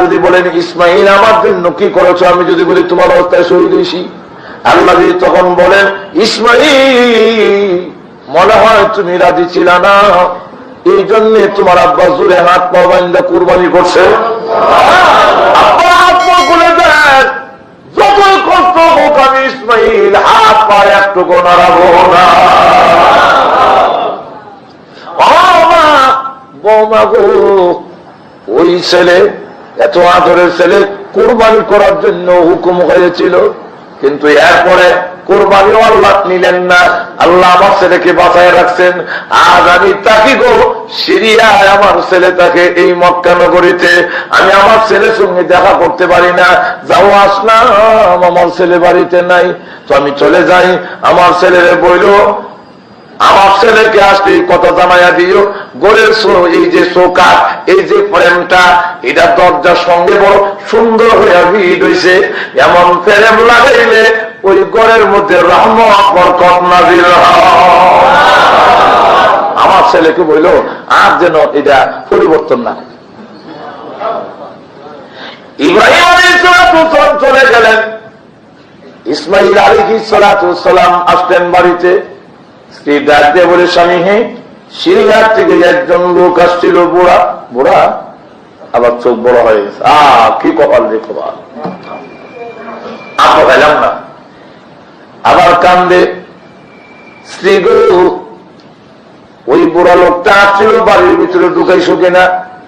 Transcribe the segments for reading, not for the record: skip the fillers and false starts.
যদি বলেন ইসমাইল আমার জন্য কি করেছো, আমি যদি বলি তোমার অবস্থায় শহীদ হয়েছি, আল্লাহ যদি তখন বলেন ইসমাইল মনে হয় তুমি রাজি ছিল না, এই জন্য তোমার আব্বা জুড়ে হাত পা বান্ধা কুরবানি করছে, আব্বা হাত পা খুলে দেন, যতই কষ্ট হোক আমি ইসমাইল হাত পা একটুকু নাড়াবো না। বৌমা গো, ওই ছেলে এত আদরের ছেলে কুরবানি করার জন্য হুকুম হয়েছিল, কিন্তু এরপরে কুরবানিও আল্লাহ নিলেন না, আল্লাহ আমার ছেলেকে বাঁচায় রাখছেন। আজ আমি তাকে গো সিরিয়ায় আমার ছেলে তাকে এই মক্কা নগরীতে আমি আমার ছেলের সঙ্গে দেখা করতে পারি না, যাও আসলাম আমার ছেলে বাড়িতে নাই, তো আমি চলে যাই, আমার ছেলের বইল আমার ছেলেকে আসলে কথা জানাইয়া দিও, গোরের এই যে চৌকাঠ এই যে ফ্রেমটা এটা দরজার সঙ্গে বড় সুন্দর হইয়া ভিড় হইছে, এমন ফ্রেম লাগাইলে ওই ঘরের মধ্যে রহমত বরকত নাযিল হয়। আমার ছেলেকে বলল আর যেন এটা পরিবর্তন না। ইব্রাহিম আলাইহিস সালাম চলে গেলেন, ইসমাইল আলাইহিস সালাম আসলেন বাড়িতে। স্ত্রী ডাক দিয়ে বলে স্বামী হে, সিরিয়ার থেকে একজন লোক আসছিল, বুড়া বুড়া, আবার চোখ বড় হয়ে গেছে, কি কপাল দেখো, আপা পেলাম না, আবার কান্দে। স্ত্রী গো ওই বুড়া লোকটা আসছিল বাড়ির ভিতরে ঢুকাইছো কিনা,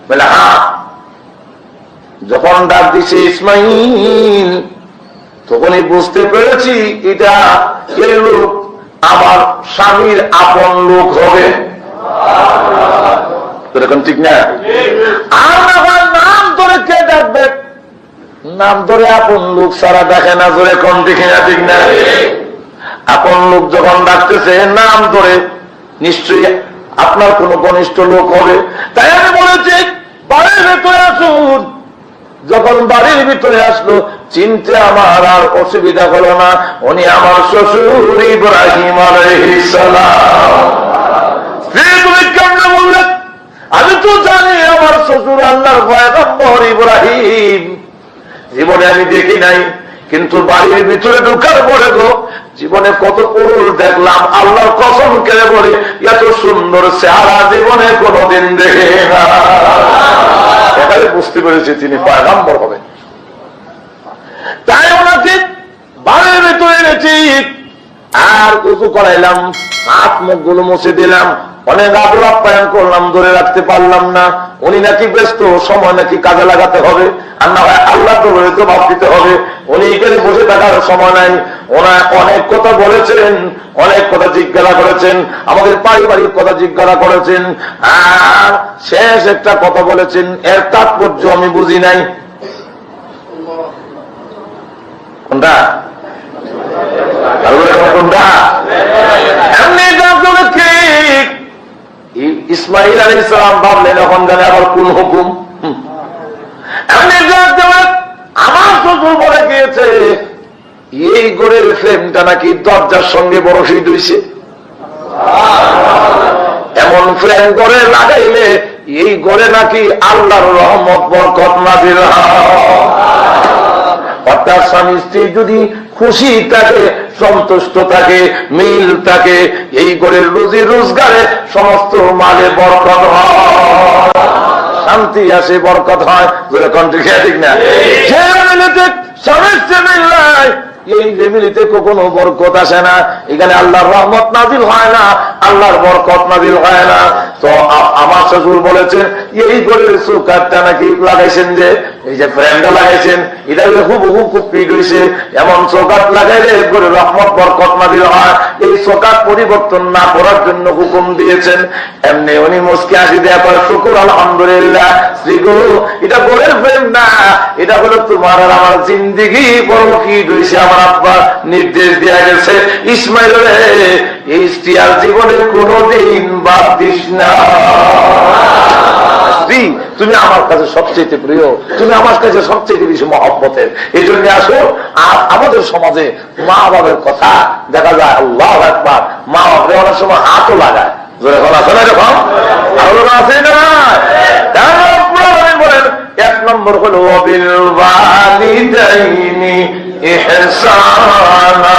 বলে হ্যাঁ। যখন ডাক দিছে ইসমাইল, তখনই বুঝতে পেরেছি এটা এই লোক আমার স্বামীর আপন লোক হবে, এরকম ঠিক না? আর আমার নাম ধরে কে ডাকবে, নাম ধরে আপন লোক সারা দেখে না, ধরে কোন দেখে না, ঠিক না? আপন লোক যখন ডাকতেছে নাম ধরে নিশ্চয়ই আপনার কোন ঘনিষ্ঠ লোক হবে। তাই আমি বলেছি বাড়ির ভেতরে আসুন। যখন বাড়ির ভিতরে আসলো চিনতে আমার আর অসুবিধা হলো না, উনি আমার শ্বশুর ইব্রাহিম আলাইহিস সালাম। তুমি কেমনে বললেন? আমি তো জানি আমার শ্বশুর আল্লাহর পয়গম্বর ইব্রাহিম, জীবনে আমি দেখি নাই, কিন্তু বাড়ির ভিতরে ঢোকার পরে গো জীবনে কত পুরুষ দেখলাম, আল্লাহর কসম করে বলে এত সুন্দর চেহারা জীবনে কোনদিন দেখে না। এখানে বুঝতে পেরেছি তিনি পয়গম্বর হবেন। তাই ওনাকে বাড়ির ভিতরে এনেছি আর উঁচু করাইলাম, হাত মুখ গুলো মুছে দিলাম, অনেক আদর আপ্যায়ন করলাম, ধরে রাখতে পারলাম না। উনি নাকি ব্যস্ত, সময় নাকি কাজে লাগাতে হবে, আর না হয় আল্লাহ তো জবাব দিতে হবে, উনি এখানে বসে থাকার সময় নাই। ওনার অনেক কথা বলেছেন, অনেক কথা জিজ্ঞাসা করেছেন, আমাদের পারিবারিক কথা জিজ্ঞাসা করেছেন, আর শেষ একটা কথা বলেছেন, এর তাৎপর্য আমি বুঝি নাই। কোনটা কোনটা? ইসমাইল আলাইহিস সালাম ভাবলেন এখন জানে আবার কোন হুকুম। আমার শ্বশুর বলে গিয়েছে এই ঘরের ফ্রেমটা নাকি দরজার সঙ্গে বড় শহীদ হয়েছে, এমন ফ্রেম ঘরে লাগাইলে এই ঘরে নাকি আল্লাহর রহমত বরকত নাযিল হয়। অর্থাৎ স্বামী স্ত্রী যদি খুশি থাকে, সন্তুষ্ট থাকে, মিল থাকে, এই ঘরের রুজি রোজগারে সমস্ত মালে বরকত হয়, শান্তি আসে, বরকত হয়। ঠিক না? স্বামী স্ত্রী মিল নাই, এই ফ্যামিলিতে কখনো বরকত আসে না, এখানে আল্লাহর রহমত নাযিল হয় না, আল্লাহর বরকত নাযিল হয় না। তো আমার শ্বশুর বলেছেন এই ঘরের চৌকাঠটা নাকি লাগাইছেন, যে এই যে ফ্রেমটা লাগাইছেন এটা হুবহু খুব পিট হয়েছে, এমন চৌকাঠ লাগাইলে ঘরে রহমত বরকত নাযিল হয়। এই চৌকাঠ পরিবর্তন না করার জন্য হুকুম দিয়েছেন। এমনি উনি মুস্কি হাসি দেওয়া পর শুকুর আলহামদুলিল্লাহ, শ্রীগুরু এটা ঘরের ফ্রেম না, এটা হলো তোমার আর আমার জিন্দিগি বড় পিট হয়েছে। আমার আব্বা নির্দেশ দেওয়া গেছে ইসমাইল রে এই স্ত্রী আর জীবনে কোনদিন বাদ দিস না। স্ত্রী তুমি আমার কাছে সবচেয়ে প্রিয়, তুমি আমার কাছে সবচেয়ে বেশি মহব্বতের, এই জন্য আসো। আর আমাদের সমাজে মা বাবার কথা দেখা যায় আল্লাহু আকবার, মা বাবা অনেক সময় হাতও লাগায়, যখন আছে না, যখন আছে না বলেন 1 নম্বর হলো ওয়াবিল ওয়ালিদাইনি ইহসানা।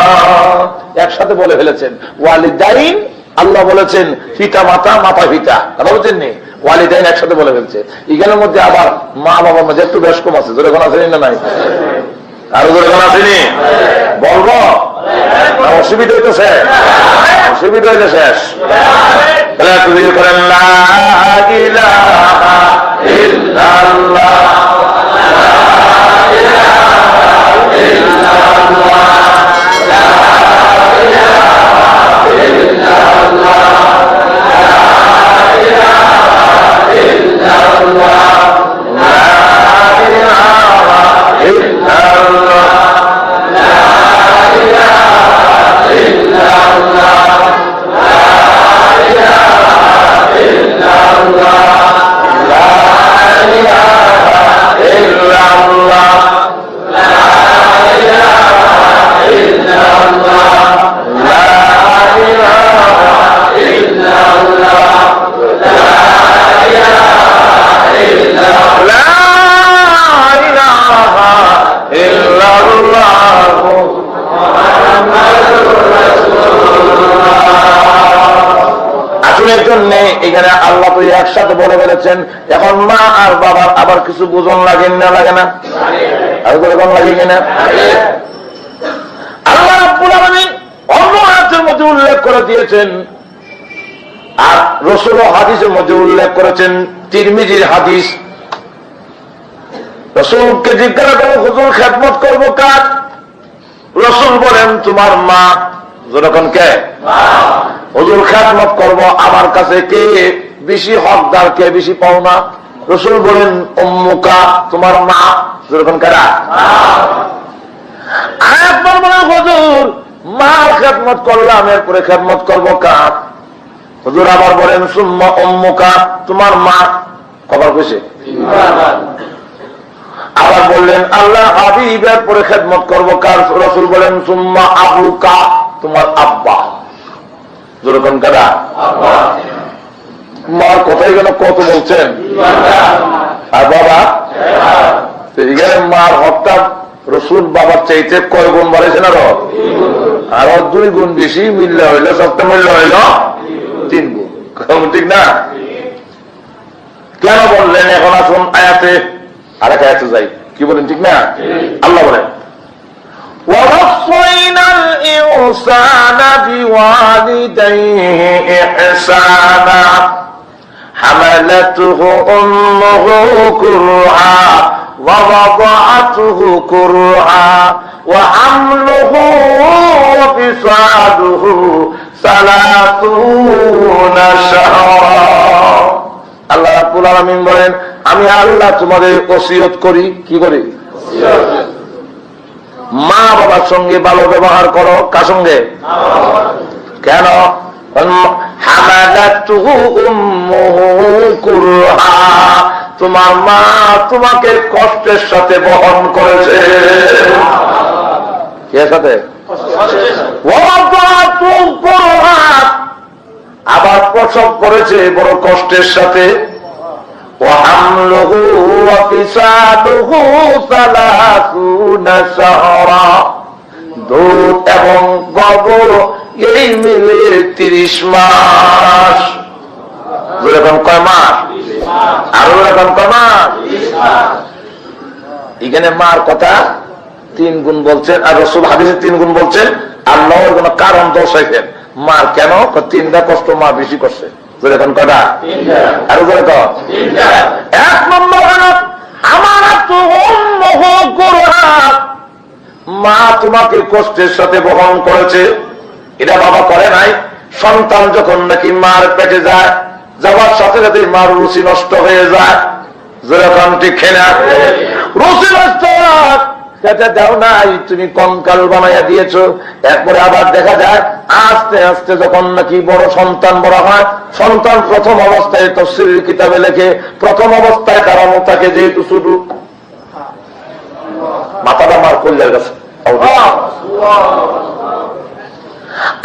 একসাথে বলে ফেলেছেন ওয়ালিদাইন, আল্লাহ বলেছেন পিতা মাতা, মাতা পিতা, কথা বলছেন নি, ওয়ালিদাইন একসাথে বলে ফেলছে। এখানের মধ্যে আবার মা বাবার মধ্যে একটু বেশ কম আছে, জোরে কোন আছে না নাই? আরো জোরে কোন আসেনি? বলবো অসুবিধা হইতেছে, অসুবিধা হইতে শেষ। তুই করেন লা ইলাহা ইল্লাল্লাহ, এখানে আল্লাহ তো একসাথে বলে ফেলেছেন। এখন মা আর বাবার আবার কিছু বোঝন লাগে না, লাগে না? আর কোন লাগে কিনা? আল্লাহ রাব্বুল আলামিন অন্য আয়াতের মধ্যে উল্লেখ করে দিয়েছেন, আর রাসূল হাদিসের মধ্যে উল্লেখ করেছেন। তিরমিজির হাদিস, রাসূলকে জিজ্ঞাসা করো হুজুর খেদমত করবো কার? রাসূল বলেন তোমার মা। যখন কে হুজুর খেদমত করবো আমার কাছে কে বেশি হকদার, কে বেশি পাওনা? রাসূল বলেন উম্মুকা, তোমার মা। যখন কারা আরেকবার বলেন হুজুর মার খেদমত করলাম, এরপরে খেদমত করবো কার? হুজুর আবার বলেন সুম্মা উম্মুকা, তোমার মা। কবার কইছে? আবার বললেন আল্লাহ হাবিবের পরে খেদমত করবো কার? রাসূল বলেন সুম্মা আবুকা, তোমার আব্বা। যেরকম কারা মার কথাই গেল কত বলছেন, আর বাবা এখানে মার হকটা রাসূল বাবার চাইতে কয় গুণ বাড়াইছেন? আরো 2 গুণ বেশি মিললে হইল, সবটা মিললে হইল 3 গুণ, ঠিক না? কেন বললেন? এখন আসুন আয়াতে, আরেক আয়াতে যাই, কি বলেন, ঠিক না? আল্লাহ বলেন وَوَصَّيْنَا الْإِنسَانَ بِوَالِدَيْهِ إِحْسَانًا حَمَلَتْهُ أُمُّهُ كُرْهًا وَوَضَعَتْهُ كُرْهًا وَحَمْلُهُ وَفِصَالُهُ 30 شهرا। আল্লাহ রাব্বুল আলামিন বলেন আমি আল্লাহ তোমাদের ওসিয়ত করি, কি করি? মা বাবার সঙ্গে ভালো ব্যবহার করো। কার সঙ্গে? কেন? হামালাতুহু উম্মুহু কুরহা, তোমার মা তোমাকে কষ্টের সাথে বহন করেছে। কে সাথে? ওয়াদাতুহু কুরহা, আবার প্রসব করেছে বড় কষ্টের সাথে। وحمله وفصاله 30 شهرا, দুধ এবং গর্ভ এই মিলে 30 মাস। যেরকম কয় মাস? আরো এরকম কয় মাস? এখানে মার কথা 3 গুণ বলছেন, আর রাসূল হাদিসে 3 গুণ বলছেন। আল্লাহর কোন কারণ দর্শাইছেন মার কেন 3টা কষ্ট মা বেশি করছে। যেরকম কটা? আরো করে কর। 1 নম্বর আমার মা তোমাকে কষ্টের সাথে বহন করেছে, এটা বাবা করে নাই। সন্তান যখন নাকি মার পেটে যায়, যাওয়ার সাথে সাথে মার রুচি নষ্ট হয়ে যায়। যেরকম ঠিক খেলা রুচি নষ্ট খেতে দাও নাই, তুমি কঙ্কাল বানাইয়া দিয়েছো। এরপরে আবার দেখা যায় আস্তে আস্তে যখন নাকি বড় সন্তান বড় হয়, সন্তান প্রথম অবস্থায় তাফসীরের কিতাবে লেখে প্রথম অবস্থায় দাঁড়ানো থাকে যেহেতু শুধু মাথাটা মার কল্যার কাছে,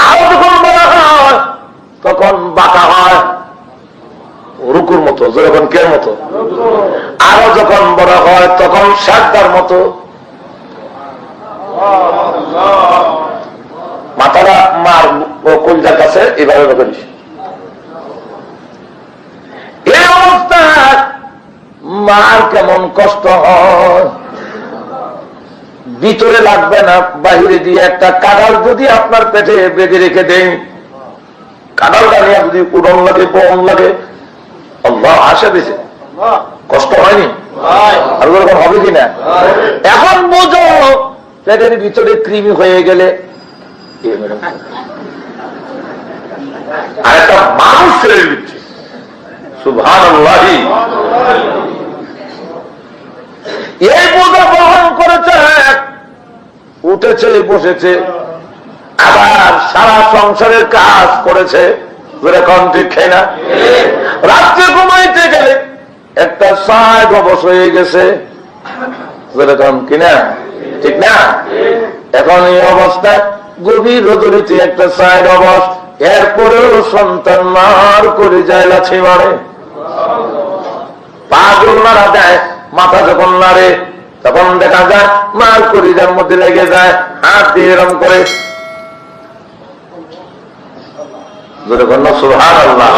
আর যখন বড় হয় তখন বাঁকা হয় রুকুর মতো, যেরকম কে মতো। আরো যখন বড় হয় তখন সাজদার মতো মাথাটা মার কলজার কাছে এভাবে করিস। এই অবস্থায় মার কেমন কষ্ট হয়, ভিতরে লাগবে না বাহিরে দিয়ে একটা কাঁঠাল যদি আপনার পেটে বেঁধে রেখে দেন, কাঁঠালটা নিয়ে যদি উড়ন লাগে বন লাগে, আল্লাহ আশা দিছে কষ্ট হয়নি আর ওরকম হবে কিনা? এখন বোঝো পেটের ভিতরে কৃমি হয়ে গেলে আর একটা মানুষ ছেড়ে দিচ্ছে। সুবহানাল্লাহি। এই বোঝা বহন করেছে, উঠেছে বসেছে, আবার সারা সংসারের কাজ করেছে, ঠিক খাই না? রাত্রে ঘুমাইতে গেলে একটা সাইড অবশ হয়ে গেছে, কিনা ঠিক না? এখন এই অবস্থায় গভীর রজনীতে একটা সাইড অবশ, এরপরেও সন্তান মার করে যায় লাঠি মারে, পা যখন নাড়া দেয়, মাথা যখন নাড়ে তখন দেখা যায় মার কলিজার মধ্যে লেগে যায়, হাত দিয়ে এরম করে সুবহানাল্লাহ।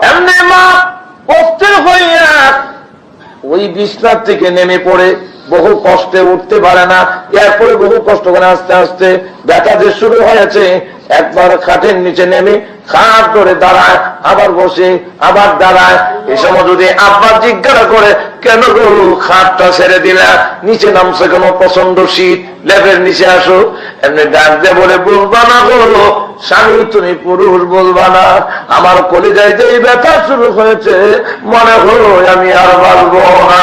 এমনি মা কষ্টের হইয়া ওই বিছনার থেকে নেমে পড়ে বহু কষ্টে উঠতে পারে না, এরপরে বহু কষ্ট করে আস্তে আস্তে ব্যথা যে শুরু হয়েছে, একবার খাটের নিচে নেমে খাট ধরে দাঁড়ায়, আবার বসে আবার দাঁড়ায়। এই সময় যদি আব্বা জিজ্ঞাসা করে কেন গো খাটটা ছেড়ে দিলা, নিচে নামছে কেন, প্রচন্ড শীত, লেপের নিচে আসো, এমনি ডাক দিয়ে বলে বলবা না গো স্বামী তুমি পুরুষ, বলবা না, আমার কলিজায় যে ব্যথা শুরু হয়েছে মনে হলো আমি আর বাঁচবো না।